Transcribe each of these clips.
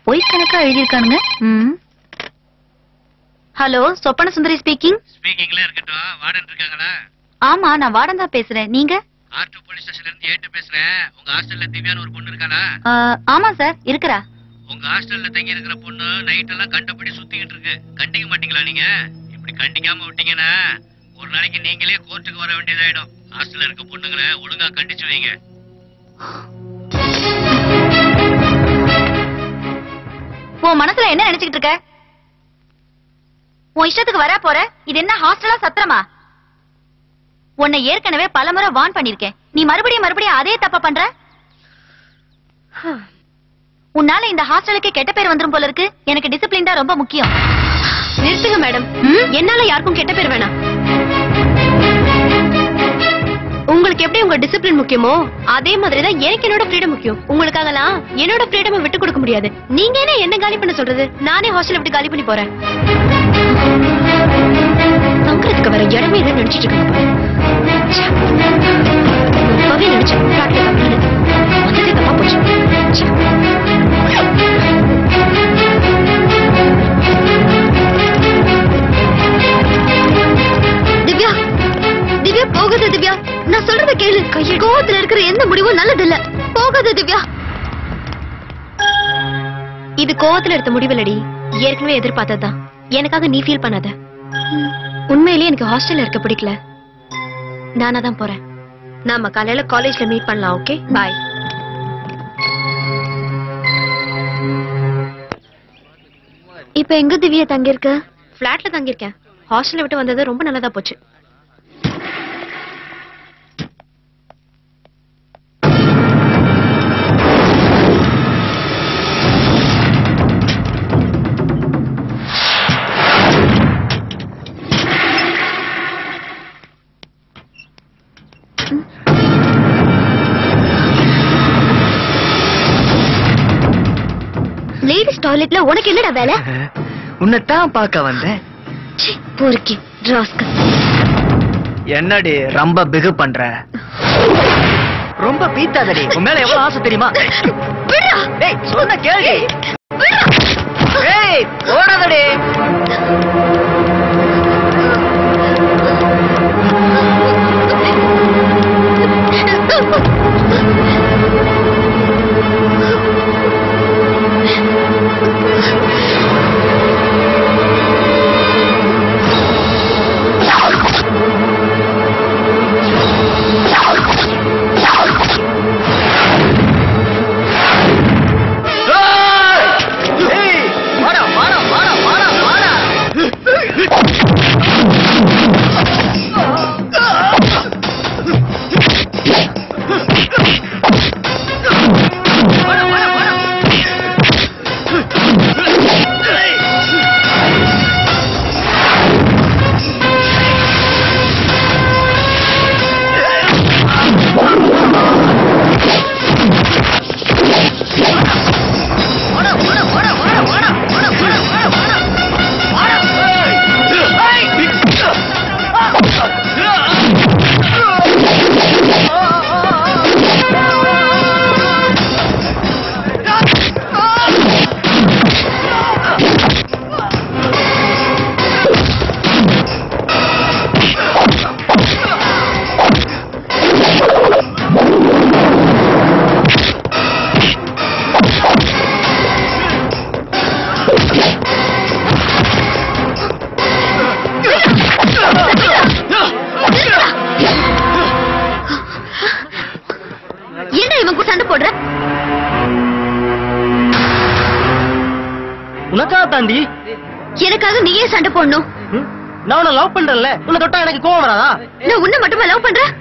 பொய் கணக்கா எழுதியிருக்கானுங்க. ஹலோ, சொப்பன சுந்தரி ஸ்பீக்கிங். ஸ்பீக்கிங்ல இருக்கட்டும். வார்டன் இருக்காங்களா? ஆமா, நான் வார்டன் தான் பேசுறேன். நீங்க? ஆர்டோ போலீஸ் ஸ்டேஷன்ல இருந்து ஏட்டு பேசுறேன். உங்க ஹாஸ்டல்ல திவ்யான்னு ஒரு பொண்ணு இருக்காளா? ஆமா சார், இருக்கறா. உங்க ஹாஸ்டல்ல தங்கி இருக்கிற பொண்ணு நைட் எல்லாம் கண்டபடி சுத்திக்கிட்டு இருக்கு. கண்டிக்க மாட்டீங்களா நீங்க? இப்படி கண்டிக்காம விட்டீங்கன்னா ஒரு நாளைக்கு நீங்களே கோர்ட்டுக்கு வர வேண்டியதாயிடும். ஹாஸ்டல்ல இருக்க பொண்ணுங்களை ஒழுங்கா கண்டிச்சு வைங்க. உன் மனசுல என்ன நினைச்சுக்கிட்டு இருக்க? உன் இஷ்டத்துக்கு வர போற? இது என்ன ஹாஸ்டலா சத்திரமா? உன்னை ஏற்கனவே பலமுறை வார்ன் பண்ணிருக்கேன். நீ மறுபடியும் அதே தப்ப பண்ற. உன்னால இந்த ஹாஸ்டலுக்கு கெட்ட பேர் வந்துரும் போல இருக்கு. எனக்கு டிசிப்ளின் தான் ரொம்ப முக்கியம். நிறுத்துங்க மேடம். என்னால யாருக்கும் கெட்ட பேர் வேணாம். உங்களுக்கு எப்படி உங்க டிசிப்ளின் முக்கியமோ அதே மாதிரிதான் எனக்கு என்னோட ஃப்ரீடம் முக்கியம். உங்களுக்காகலாம் என்னோட ஃப்ரீடம் விட்டு கொடுக்க முடியாது. நீங்க என்ன காலி பண்ண சொல்றது? நானே ஹாஸ்டல் விட்டு காலி பண்ணி போறேன். தங்குறதுக்கு வேற இடமே இல்ல நினைச்சிட்டு இருக்காங்க. நினைச்சேன் தப்பா போச்சு. திவ்யா, திவ்யா போகாத திவ்யா. நான் சொல்றத கேளு. கோவத்துல இருக்கிற எந்த முடிவும் நல்லதில்ல. போகாத திவ்யா. இது கோவத்துல எடுத்த முடிவில்லடி, ஏற்கனவே எதிர்பார்த்ததுதான். எனக்காக நீ ஃபீல் பண்ணாத. உண்மையிலேயே எனக்கு ஹாஸ்டல்ல இருக்க பிடிக்கல. நானா தான் போறேன். நாம காலையில காலேஜ்ல மீட் பண்ணலாம். ஓகே, பாய். இப்ப எங்க திவ்யா தங்கியிருக்க? பிளாட்ல தங்கியிருக்கேன். ஹாஸ்டல்ல விட்டு வந்தது ரொம்ப நல்லதா போச்சு. லேடிஸ் டாய்லெட்ல உனக்கு என்னடா வேலை? உன்னைத்தான் பார்க்க வந்தேன். பொறுக்கி ராஸ்கல். என்னடி ரொம்ப பிகு பண்ற? ரொம்ப பீத்தாதடி. உன் மேல எவ்வளவு ஆசை தெரியுமா? டேய் சொன்ன கேளு. டேய் ஓடாதடி. தாண்டி எனக்காக நீயே சண்டை போடணும். நான் உன்னை லவ் பண்றேன்ல, உன்னை தொட்டா எனக்கு கோவம் வராதா? நான் உன்னை மட்டுமா லவ் பண்றேன்?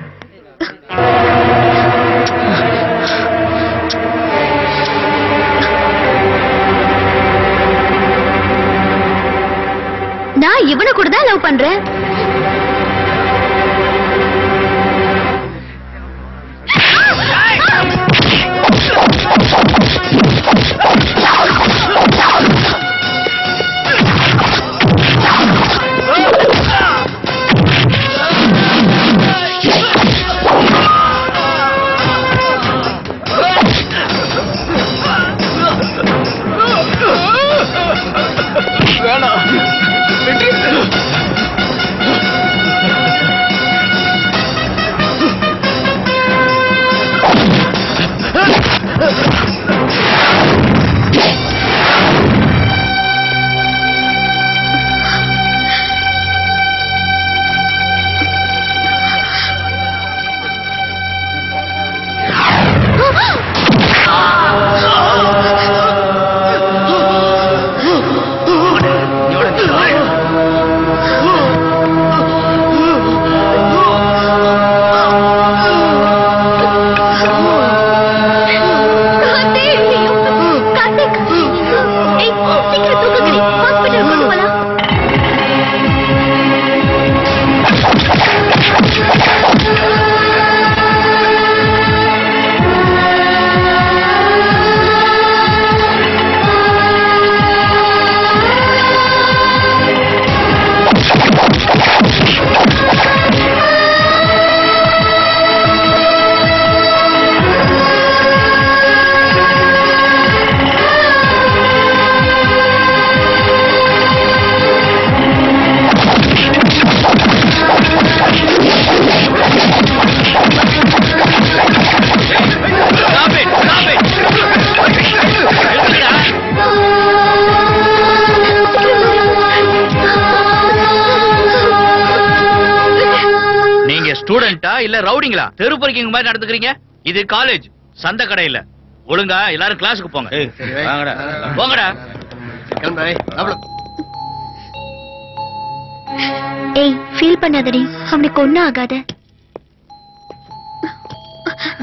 நான் இவனை கூட தான் லவ் பண்றேன். இல்ல ரவுடிங்களா? தெரு பொறுக்கிங்க மாதிரி நடந்துக்கிறீங்க. இது காலேஜ், சந்த கடை இல்ல. ஒழுங்கா எல்லாரும் கிளாஸுக்கு போங்க. வாங்கடா போங்கடா. ஏய் ஃபீல் பண்ணாதடி, அவனுக்கு ஒண்ணும் ஆகாத.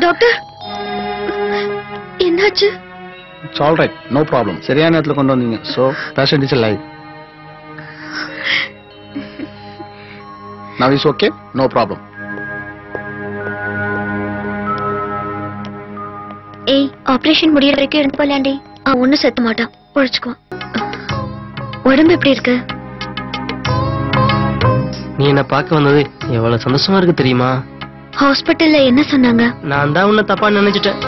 டாக்டர் என்னாச்சு? It's all right, no problem. சரியான நேரத்துல கொண்டு வந்தீங்க. So patient is alive. Now is okay, no problem. ஏய் ஆபரேஷன் முடியற வரைக்கும் இருந்து போலாண்டி. ஒன்னும் செத்த மாட்டான், பொழைச்சுக்குவான். உடம்பு எப்படி இருக்கு? நீ என்ன பார்க்க வந்தது எவ்வளவு சந்தோஷமா இருக்கு தெரியுமா? ஹாஸ்பிட்டல்ல என்ன சொன்னாங்க? நான் தான் உன்னை தப்பா நினைச்சிட்டேன்.